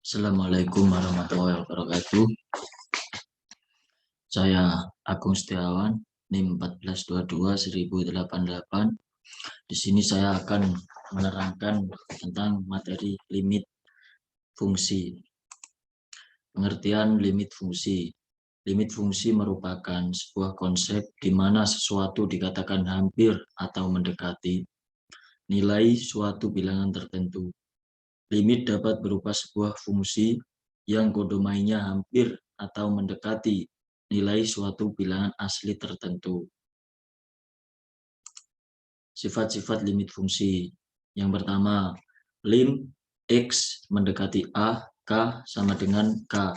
Assalamualaikum warahmatullahi wabarakatuh. Saya Agung Setiawan, NIM 1422-1088. Di sini saya akan menerangkan tentang materi limit fungsi. Pengertian limit fungsi. Limit fungsi merupakan sebuah konsep di mana sesuatu dikatakan hampir atau mendekati nilai suatu bilangan tertentu. Limit dapat berupa sebuah fungsi yang kodomainya hampir atau mendekati nilai suatu bilangan asli tertentu. Sifat-sifat limit fungsi. Yang pertama, lim X mendekati A, K sama dengan K.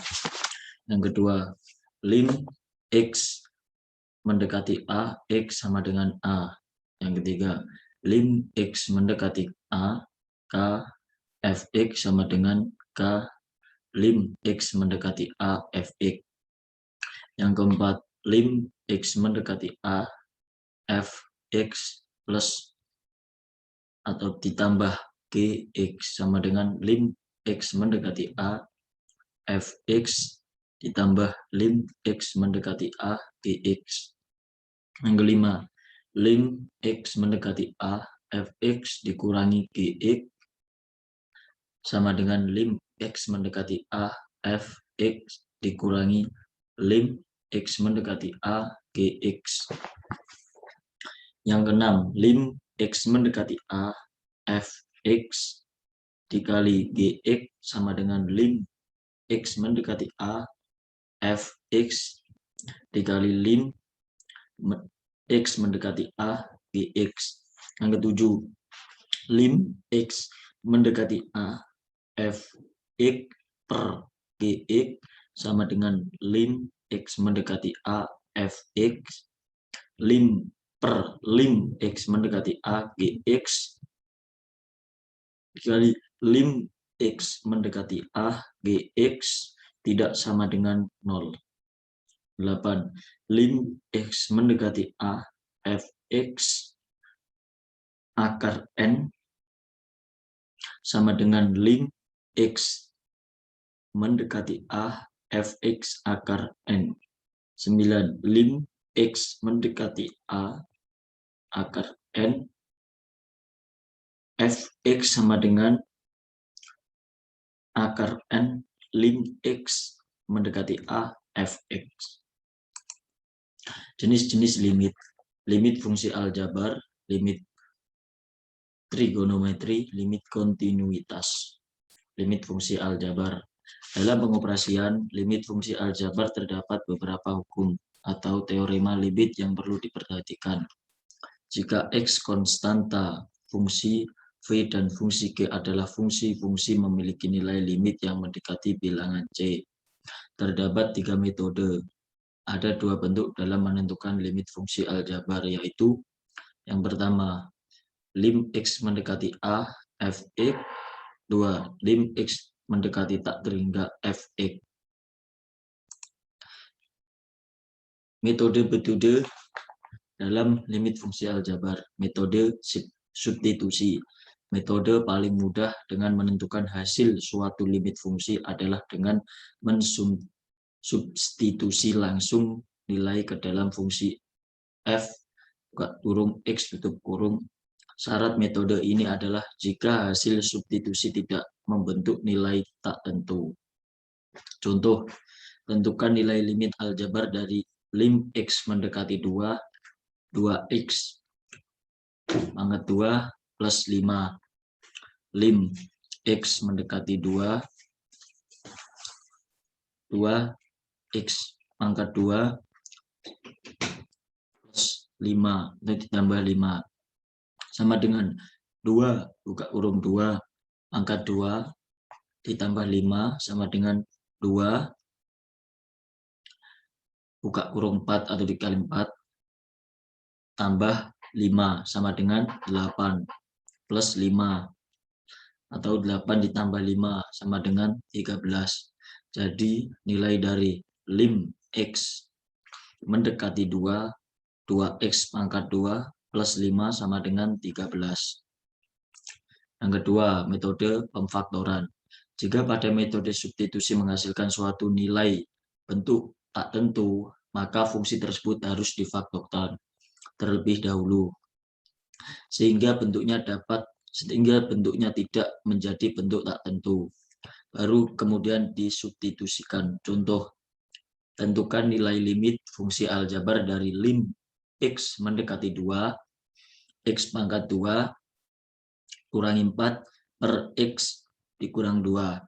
Yang kedua, lim X mendekati A, X sama dengan A. Yang ketiga, lim X mendekati A, K, Fx sama dengan K, lim X mendekati A, Fx. Yang keempat, lim X mendekati A, Fx plus atau ditambah Gx sama dengan lim X mendekati A, Fx ditambah lim X mendekati A, Gx. Yang kelima, lim X mendekati A, Fx dikurangi Gx sama dengan lim X mendekati A, Fx dikurangi lim X mendekati A, Gx. Yang keenam, lim X mendekati A, Fx dikali Gx sama dengan lim X mendekati A, Fx dikali lim X mendekati A, Gx. Yang ketujuh, lim X mendekati A, Fx per Gx sama dengan lim X mendekati A, Fx lim per lim X mendekati A, Gx dikali lim X mendekati A, Gx tidak sama dengan 0. 8. Lim X mendekati A, Fx akar N sama dengan lim X mendekati A, Fx akar N. 9. Lim X mendekati A, akar N, Fx sama dengan akar N, lim X mendekati A, Fx. Jenis-jenis limit. Limit fungsi aljabar, limit trigonometri, limit kontinuitas. Limit fungsi aljabar. Dalam pengoperasian limit fungsi aljabar terdapat beberapa hukum atau teorema limit yang perlu diperhatikan. Jika X konstanta, fungsi V dan fungsi G adalah fungsi-fungsi memiliki nilai limit yang mendekati bilangan C. Terdapat 3 metode. Ada 2 bentuk dalam menentukan limit fungsi aljabar, yaitu yang pertama, lim X mendekati A, Fx. 2. Lim X mendekati tak terhingga Fx. Metode-metode dalam limit fungsi aljabar. Metode substitusi. Metode paling mudah dengan menentukan hasil suatu limit fungsi adalah dengan mensubstitusi langsung nilai ke dalam fungsi f kurung x tutup kurung. Syarat metode ini adalah jika hasil substitusi tidak membentuk nilai tak tentu. Contoh, tentukan nilai limit aljabar dari lim x mendekati 2, 2x pangkat 2 plus 5. Lim X mendekati 2, 2x pangkat 2 plus 5, itu ditambah 5. Sama dengan 2 buka kurung 2 pangkat 2 ditambah 5 sama dengan 2 buka kurung 4 atau dikali 4 tambah 5 sama dengan 8 plus 5 atau 8 ditambah 5 sama dengan 13. Jadi nilai dari lim X mendekati 2, 2x pangkat 2 plus 5 sama dengan 13. Yang kedua, metode pemfaktoran. Jika pada metode substitusi menghasilkan suatu nilai bentuk tak tentu, maka fungsi tersebut harus difaktorkan terlebih dahulu sehingga bentuknya tidak menjadi bentuk tak tentu. Baru kemudian disubstitusikan. Contoh, tentukan nilai limit fungsi aljabar dari lim x mendekati 2, x pangkat 2 kurangi 4 per x dikurang 2.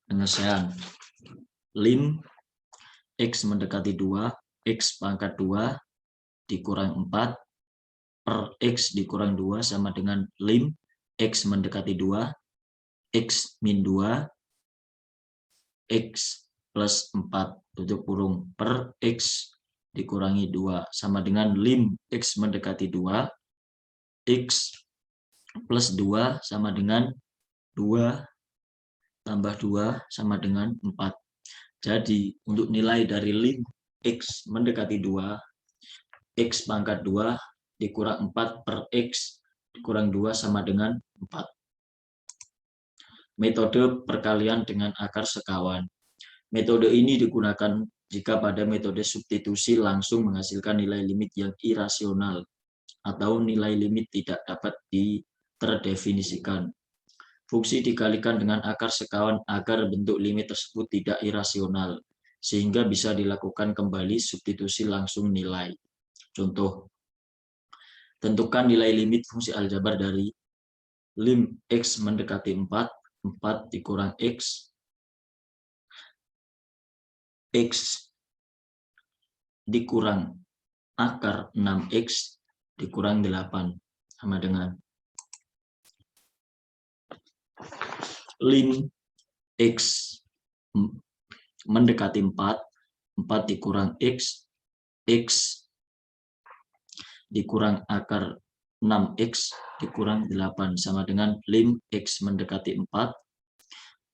Penyelesaian. Lim x mendekati 2, x pangkat 2 dikurang 4 per x dikurang 2 sama dengan lim x mendekati 2, x min 2, x plus 4 tutup kurung per x dikurangi 2 sama dengan lim x mendekati 2, x plus 2 sama dengan 2 tambah 2 sama dengan 4. Jadi untuk nilai dari lim x mendekati 2, x pangkat 2 dikurang 4 per x dikurang 2 sama dengan 4. Metode perkalian dengan akar sekawan. Metode ini digunakan jika pada metode substitusi langsung menghasilkan nilai limit yang irasional atau nilai limit tidak dapat terdefinisikan. Fungsi dikalikan dengan akar sekawan agar bentuk limit tersebut tidak irasional, sehingga bisa dilakukan kembali substitusi langsung nilai. Contoh, tentukan nilai limit fungsi aljabar dari lim x mendekati 4, 4 dikurang x dikurang akar 6x dikurang 8 sama dengan lim x mendekati 4, 4 dikurang x dikurang akar 6x dikurang 8 sama dengan lim x mendekati 4,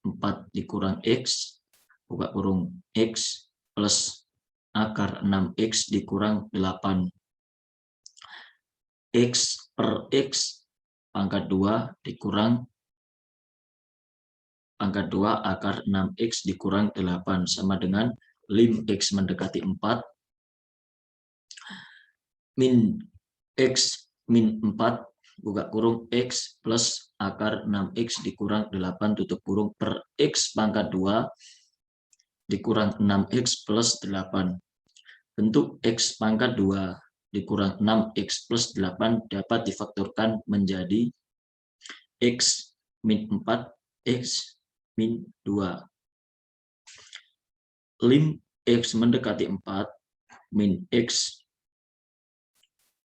4 dikurang x buka kurung x plus akar 6x dikurang 8. X per x pangkat 2 dikurang pangkat 2 akar 6x dikurang 8 sama dengan lim x mendekati 4 min x min 4 buka kurung x plus akar 6x dikurang 8 tutup kurung per x pangkat 2 dikurang 6x plus 8. Bentuk x pangkat 2 dikurang 6x plus 8 dapat difaktorkan menjadi x min 4, x min 2. Lim x mendekati 4 min x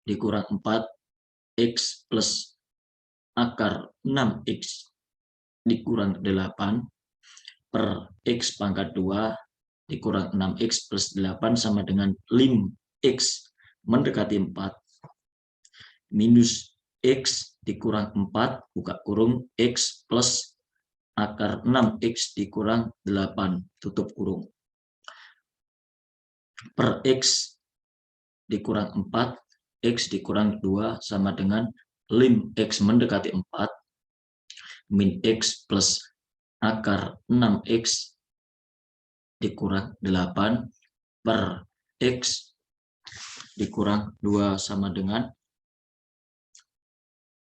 dikurang 4, x plus akar 6x dikurang 8 per x pangkat 2 dikurang 6x plus 8 sama dengan lim x mendekati 4 minus x dikurang 4 buka kurung x plus akar 6x dikurang 8 tutup kurung per x dikurang 4 x dikurang 2 sama dengan lim x mendekati 4 min x plus akar 6x dikurang 8 per x dikurang 2 sama dengan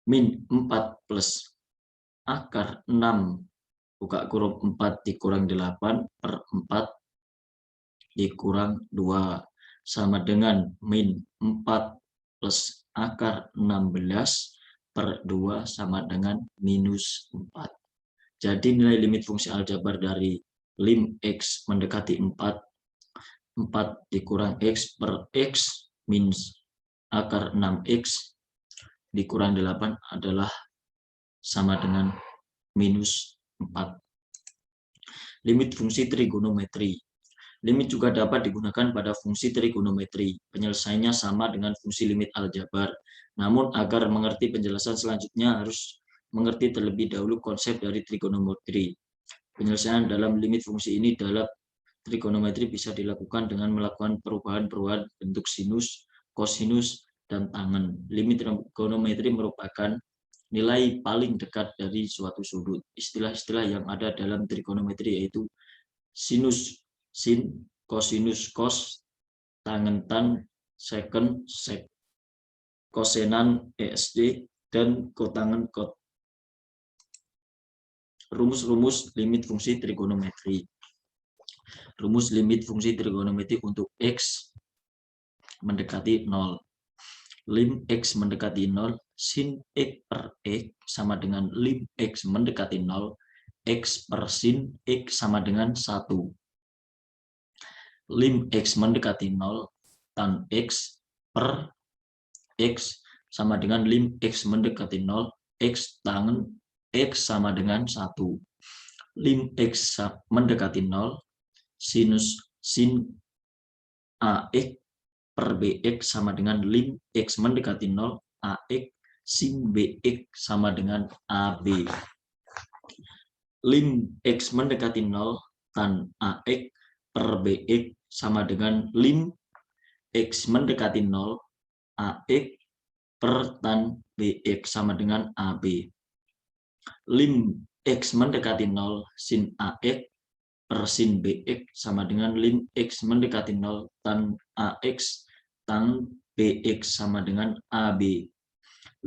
min 4 plus akar 6 buka kurung 4 dikurang 8 per 4 dikurang 2 sama dengan min 4 plus akar 16 per 2 sama dengan minus 4. Jadi nilai limit fungsi aljabar dari lim x mendekati 4, 4 dikurang x per x minus akar 6x dikurang 8 adalah sama dengan minus 4. Limit fungsi trigonometri. Limit juga dapat digunakan pada fungsi trigonometri. Penyelesaiannya sama dengan fungsi limit aljabar. Namun agar mengerti penjelasan selanjutnya harus mengerti terlebih dahulu konsep dari trigonometri. Penyelesaian dalam limit fungsi ini dalam trigonometri bisa dilakukan dengan melakukan perubahan-perubahan bentuk sinus, kosinus, dan tangen. Limit trigonometri merupakan nilai paling dekat dari suatu sudut. Istilah-istilah yang ada dalam trigonometri yaitu sinus, sin, kosinus, kos, tangen, tan, seken, sek, kosenan, ESD, dan kotangen, kot. Rumus-rumus limit fungsi trigonometri. Rumus limit fungsi trigonometri untuk X mendekati 0. Lim X mendekati 0, sin X per X sama dengan lim X mendekati 0, X per sin X sama dengan 1. Lim X mendekati 0, tan X per X sama dengan lim X mendekati 0, X tangen X sama dengan 1. Lim X mendekati 0, sinus sin AX per BX sama dengan lim X mendekati 0, AX sin BX sama dengan AB. Lim X mendekati 0, tan AX per BX sama dengan lim X mendekati 0, AX per tan BX sama dengan AB. Lim X mendekati 0, sin AX per sin BX sama dengan lim X mendekati 0, tan AX tan BX sama dengan AB.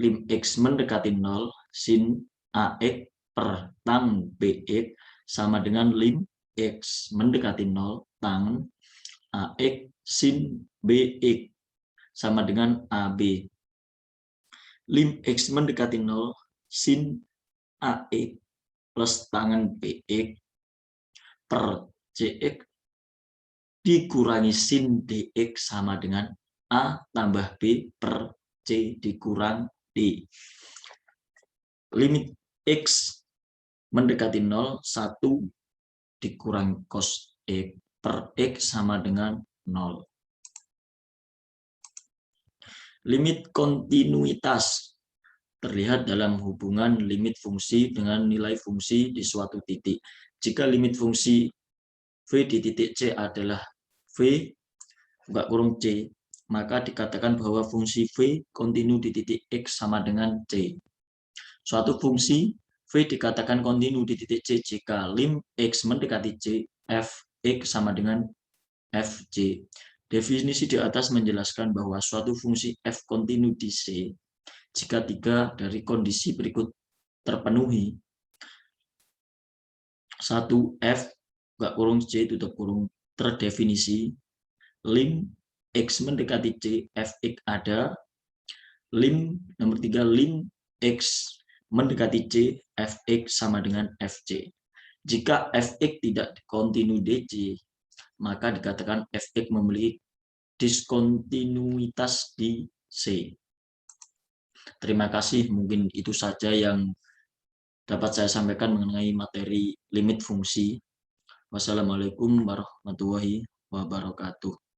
Lim X mendekati 0, sin AX per tan BX sama dengan lim X mendekati 0, tan AX sin BX sama dengan AB. Lim X mendekati 0, sin AX plus tangen BX per CX dikurangi sin DX sama dengan A tambah B per C dikurang D. Limit X mendekati 0, 1 dikurang cos X per X sama dengan 0. Limit kontinuitas terlihat dalam hubungan limit fungsi dengan nilai fungsi di suatu titik. Jika limit fungsi V di titik C adalah V buka kurung C, maka dikatakan bahwa fungsi V kontinu di titik X sama dengan C. Suatu fungsi V dikatakan kontinu di titik C jika lim X mendekati C, Fx sama dengan Fc. Definisi di atas menjelaskan bahwa suatu fungsi F kontinu di C jika 3 dari kondisi berikut terpenuhi. 1. F buka kurung C tutup kurung terdefinisi. Lim X mendekati C, Fx ada. Lim nomor 3, lim X mendekati C, Fx sama dengan Fc. Jika Fx tidak kontinu DC, maka dikatakan Fx memiliki diskontinuitas di C. Terima kasih, mungkin itu saja yang dapat saya sampaikan mengenai materi limit fungsi. Wassalamualaikum warahmatullahi wabarakatuh.